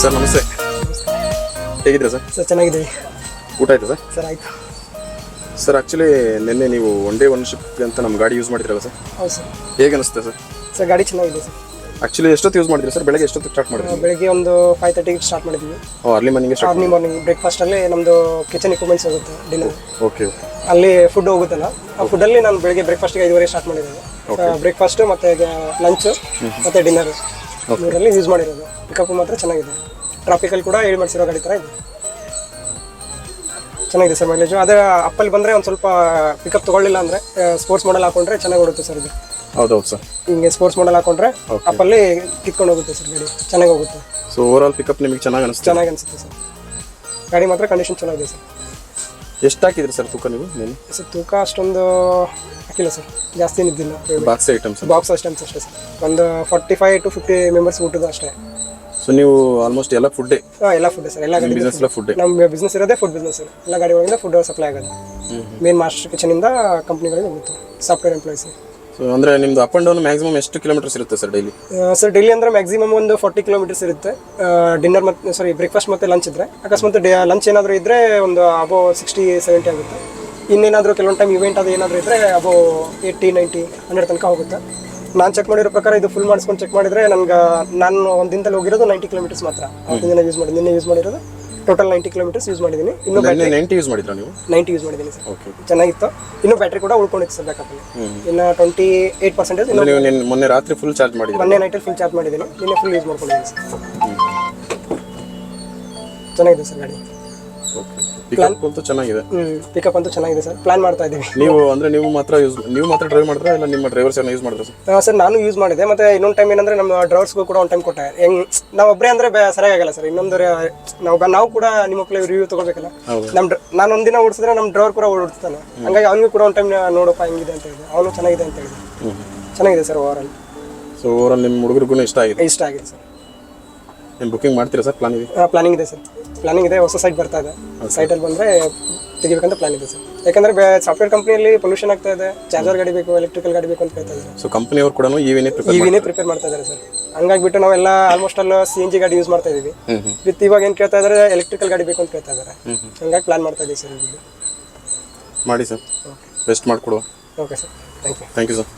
Sir ನಮಸ್ತೆ, ಹೇಗಿದ್ದೀರಾ sir? Sir ಚೆನ್ನಾಗಿದ್ದೀವಿ. ಊಟ ಆಯ್ತಾ ಸರ್? ಸರ್ ಆಯಿತು ಸರ್. ಆ್ಯಕ್ಚುಲಿ ನಿನ್ನೆ ನೀವು ಒನ್ ಡೇ ಒನ್ ಶಿಫ್ಟ್ ಅಂತ ನಮ್ಮ ಗಾಡಿ ಯೂಸ್ ಮಾಡಿದ್ರಲ್ಲ ಸರ್? ಹೌದು ಸರ್. ಹೇಗೆ ಅನಿಸುತ್ತೆ ಸರ್? ಸರ್ ಗಾಡಿ ಚೆನ್ನಾಗಿದೆ ಸರ್. ಆ್ಯಕ್ಚುಲಿ ಎಷ್ಟೊತ್ತು ಯೂಸ್ ಮಾಡಿದ್ರಿ ಸರ್? ಬೆಳಗ್ಗೆ ಎಷ್ಟೊತ್ತು ಸ್ಟಾರ್ಟ್ ಮಾಡಿದ್ರಿ? ಬೆಳಗ್ಗೆ ಒಂದು 5:30ಗೆ ಸ್ಟಾರ್ಟ್ ಮಾಡಿದ್ವಿ. ಅರ್ಲಿ ಮಾರ್ನಿಂಗ್ ಬ್ರೇಕ್ಫಾಸ್ಟಲ್ಲಿ ನಮ್ಮದು ಕಿಚನ್ ಇಕ್ವಿಪ್ಮೆಂಟ್ಸ್ ಹೋಗುತ್ತೆ. ಡಿನ್ನರ್ ಓಕೆ ಅಲ್ಲಿ ಫುಡ್ ಹೋಗುತ್ತಲ್ಲ, ಆ ಫುಡ್ಡಲ್ಲಿ ನಾನು ಬೆಳಗ್ಗೆ ಬ್ರೇಕ್ಫಾಸ್ಟಿಗೆ 5:30 ಸ್ಟಾರ್ಟ್ ಮಾಡಿರೋದು. ಬ್ರೇಕ್ಫಾಸ್ಟು ಮತ್ತು ಲಂಚು ಮತ್ತು ಡಿನ್ನರ್ ಮೂರಲ್ಲಿ ಯೂಸ್ ಮಾಡಿರೋದು. ಪಿಕಪ್ ಮಾತ್ರ ಚೆನ್ನಾಗಿದೆ. ಟ್ರಾಫಿಕಲ್ಲಿ ಕೂಡ ಹೇಳಿ ಮಾಡಿಸಿರೋ ಗಾಡಿ ಥರ ಇದೆ. ಚೆನ್ನಾಗಿದೆ ಸರ್ ಮೈಲೇಜು. ಅದೇ ಅಪ್ಪಲ್ಲಿ ಬಂದರೆ ಒಂದು ಸ್ವಲ್ಪ ಪಿಕಪ್ ತೊಗೊಳ್ಳಿಲ್ಲ ಅಂದರೆ ಸ್ಪೋರ್ಟ್ಸ್ ಮಾಡಲ್ ಹಾಕೊಂಡ್ರೆ ಚೆನ್ನಾಗಿ ಓಡುತ್ತೆ ಸರ್ ಇದು. ಹೌದೌದು ಸರ್. ಹಿಂಗೆ ಸ್ಪೋರ್ಟ್ಸ್ ಮಾಡಲ್ ಹಾಕೊಂಡ್ರೆ ಅಪ್ಪಲ್ಲಿ ಕಿತ್ಕೊಂಡು ಹೋಗುತ್ತೆ ಸರ್ ಗಾಡಿ, ಚೆನ್ನಾಗಿ ಹೋಗುತ್ತೆ. ಸೊ ಓವರ್ ಆಲ್ ಪಿಕಪ್ ನಿಮಗೆ ಚೆನ್ನಾಗಿ ಅನಿಸುತ್ತೆ ಸರ್. ಗಾಡಿ ಮಾತ್ರ ಕಂಡೀಷನ್ ಚೆನ್ನಾಗಿದೆ ಸರ್. ಎಷ್ಟು ಹಾಕಿದ್ರಿ ಸರ್ ತೂಕ ನೀವು? ಸರ್ ತೂಕ ಅಷ್ಟೊಂದು ಹಾಕಿಲ್ಲ ಸರ್, ಜಾಸ್ತಿ ಏನಿದ್ದಿಲ್ಲ. ಬಾಕ್ಸ್ ಐಟಮ್ಸ್ ಅಷ್ಟೇ ಸರ್. ಒಂದು 45 to 50 ಮೆಂಬರ್ಸ್ ಊಟದ ಅಷ್ಟೇ. ಸೊ ನೀವು ಆಲ್ಮೋಸ್ಟ್ ಎಲ್ಲ ಫುಡ್ಡೇ? ಎಲ್ಲ ಫುಡ್ ಸರ್. ಎಲ್ಲ ಗಾಡಿ ಬಿಸ್ನೆಸ್ ಎಲ್ಲ ಫುಡ್ಡೇ. ನಮ್ಮ ಬಿಸ್ನೆಸ್ ಇರೋದೇ ಫುಡ್ ಬಿಸ್ನೆಸ್ ಸರ್. ಎಲ್ಲ ಗಾಡಿಗಳಿಂದ ಫುಡ್ ಸಪ್ಲೈ ಆಗೋದು. ಮೇನ್ ಮಾಸ್ಟರ್ ಕಿಚನಿಂದ ಕಂಪ್ನಿಗಳಿಗೆ ಹೋಗುತ್ತೆ, ಸಾಫ್ಟ್ವೇರ್ ಎಂಪ್ಲಾಯೀಸ್. ಸೊ ಅಂದರೆ ನಿಮ್ಮದು ಅಪ್ ಆ್ಯಂಡ್ ಡೌನ್ ಮ್ಯಾಕ್ಸಿಮಮ್ ಎಷ್ಟು ಕಿಲೋಮೀಟರ್ಸ್ ಇರುತ್ತೆ ಸರ್ ಡೈಲಿ? ಸರ್ ಡೈಲಿ ಅಂದರೆ ಮ್ಯಾಕ್ಸಿಮಮ್ ಒಂದು 40 ಕಿಲೋಮೀಟರ್ಸ್ ಇರುತ್ತೆ. ಡಿನ್ನರ್ ಮತ್ತು ಬ್ರೇಕ್ಫಾಸ್ಟ್ ಮತ್ತು ಲಂಚ್ ಇದ್ದರೆ. ಅಕಸ್ಮಾತ್ ಲಂಚ್ ಏನಾದರೂ ಇದ್ದರೆ ಒಂದು ಅಬೋ 60-70 ಆಗುತ್ತೆ. ಇನ್ನೇನಾದರೂ ಕೆಲವೊಂದು ಟೈಮ್ ಇವೆಂಟ್ ಅದು ಏನಾದರೂ ಇದ್ದರೆ ಅಬೋ 80-90-100 ತನಕ ಹೋಗುತ್ತೆ. ನಾನು ಚೆಕ್ ಮಾಡಿರೋ ಪ್ರಕಾರ ಇದು ಫುಲ್ ಮಾಡಿಸ್ಕೊಂಡು ಚೆಕ್ ಮಾಡಿದರೆ ನಾನು ಒಂದು ದಿನದಲ್ಲಿ ಹೋಗಿರೋದು 90 ಕಿಲೋಮೀಟರ್ಸ್ ಮಾತ್ರ. ಅವತ್ತಿನ ದಿನ ನಿನ್ನೆ ಯೂಸ್ ಮಾಡಿರೋದು ಟೋಟಲ್ 90 ಕಿಲೋಮೀಟರ್ಸ್ ಯೂಸ್ ಮಾಡಿದ್ದೀನಿ. ಇನ್ನೂ 90 ಯೂಸ್ ಮಾಡಿದ್ರಾ ನೀವು? 90 ಯೂಸ್ ಮಾಡಿದ್ದೀನಿ ಸರ್. ಓಕೆ, ಚೆನ್ನಾಗಿತ್ತು. ಇನ್ನೂ ಬ್ಯಾಟ್ರಿ ಕೂಡ ಉಳ್ಕೊಂಡಿತ್ತು ಸರ್ ಬ್ಯಾಕಪ್ಪಲ್ಲಿ. ಇನ್ನು 28%. ನೀವು ಮೊನ್ನೆ ರಾತ್ರಿ ಫುಲ್ ಚಾರ್ಜ್ ಮಾಡಿದ್ರಿ? ಮೊನ್ನೆ ನೈಟಲ್ಲಿ ಫುಲ್ ಚಾರ್ಜ್ ಮಾಡಿದ್ದೀನಿ, ನಿನ್ನೆ ಫುಲ್ ಯೂಸ್ ಮಾಡ್ಕೊಂಡಿದ್ದೀನಿ ಸರ್. ಚೆನ್ನಾಗಿದೆ ಸರ್ ಗಾಡಿ. ಪಿಕಪ್ ಅಂತೂ ಚೆನ್ನಾಗಿದೆ. ಪಿಕಪ್ ಅಂತೂ ಚೆನ್ನಾಗಿದೆ ಸರ್. ಪ್ಲಾನ್ ಮಾಡ್ತಾ ಇದ್ದೀವಿ. ನೀವು ಮಾತ್ರ ಡ್ರೈವ್ ಮಾಡಿದ್ರಾ ಇಲ್ಲ ನಿಮ್ಮ ಡ್ರೈವರ್ಸ್ ಏನೋ ಯೂಸ್ ಮಾಡಿದ್ರಾ ಸರ್? ಸರ್ ನಾನು ಯೂಸ್ ಮಾಡಿದೆ. ಮತ್ತೆ ಇನ್ನೊಂದು ಟೈಮ್ ಏನಂದ್ರೆ ನಮ್ಮ ಡ್ರೈವರ್ಸ್ಗೂ ಕೂಡ ಒಂದು ಟೈಮ್ ಕೊಟ್ಟೆ. ನಾವು ಒಬ್ಬರೇ ಅಂದರೆ ಸರಿಯಾಗಲ್ಲ ಸರ್. ಇನ್ನೊಂದು ನಾವು ಕೂಡ ನಿಮ್ಮ ರಿವ್ಯೂ ತೊಗೊಳ್ಬೇಕಲ್ಲ. ನಾನು ಒಂದಿನ ಓಡಿಸಿದ್ರೆ ನಮ್ಮ ಡ್ರೈವರ್ ಕೂಡ ಓಡಿಸ್ತಾನೆ. ಹಂಗಾಗಿ ಅವನಿಗೂ ಕೂಡ ಒಂದು ಟೈಮ್ ನೋಡಪ್ಪ ಹೆಂಗಿದೆ ಅಂತ ಹೇಳಿದೆ. ಅವನು ಚೆನ್ನಾಗಿದೆ ಅಂತ ಹೇಳಿದೆ. ಚೆನ್ನಾಗಿದೆ sir over all. So over all ನಿಮ್ಮ ಹುಡುಗರಿಗೂ ಇಷ್ಟ ಆಗಿದೆ ಸರ್. ಏನು ಬುಕಿಂಗ್ ಮಾಡ್ತೀರಾ ಸರ್? ಪ್ಲಾನಿಂಗ್ ಇದೆ ಸರ್. ಪ್ಲಾನಿಂಗ್ ಇದೆ. ಹೊಸ ಸೈಟ್ ಬರ್ತಾ ಇದೆ. ಸೈಟಲ್ಲಿ ಬಂದರೆ ತೆಗಿಬೇಕಂತ ಪ್ಲಾನ್ ಇದೆ ಸರ್. ಯಾಕಂದರೆ ಸಾಫ್ಟ್ವೇರ್ ಕಂಪ್ನಿಯಲ್ಲಿ ಪೊಲ್ಯೂಷನ್ ಆಗ್ತಾ ಇದೆ. ಚಾರ್ಜರ್ ಗಾಡಿ ಬೇಕು, ಎಲೆಕ್ಟ್ರಿಕಲ್ ಗಾಡಿ ಬೇಕು ಅಂತ ಹೇಳ್ತಾ ಇದ್ದಾರೆ. ಸೊ ಕಂಪ್ನಿಯವರು ಕೂಡ ಇವಿನೇ ಪ್ರಿಪೇರ್ ಮಾಡ್ತಾ ಇದ್ದಾರೆ ಸರ್. ಹಂಗಾಗಿಬಿಟ್ಟು ನಾವೆಲ್ಲ ಆಲ್ಮೋಸ್ಟ್ ಅಲ್ಲಿ CNG ಗಾಡಿ ಯೂಸ್ ಮಾಡ್ತಾ ಇದೀವಿ. ವಿತ್ ಇವಾಗ ಏನು ಕೇಳ್ತಾ ಇದ್ದಾರೆ, ಎಲೆಕ್ಟ್ರಿಕಲ್ ಗಾಡಿ ಬೇಕು ಅಂತ ಕೇಳ್ತಾ ಇದ್ದಾರೆ. ಹಂಗಾಗಿ ಪ್ಲಾನ್ ಮಾಡ್ತಾ ಇದೀವಿ ಸರ್. ಮಾಡಿ ಸರ್, ಬೆಸ್ಟ್ ಮಾಡಿಕೊಡುವ. Okay sir, thank you sir.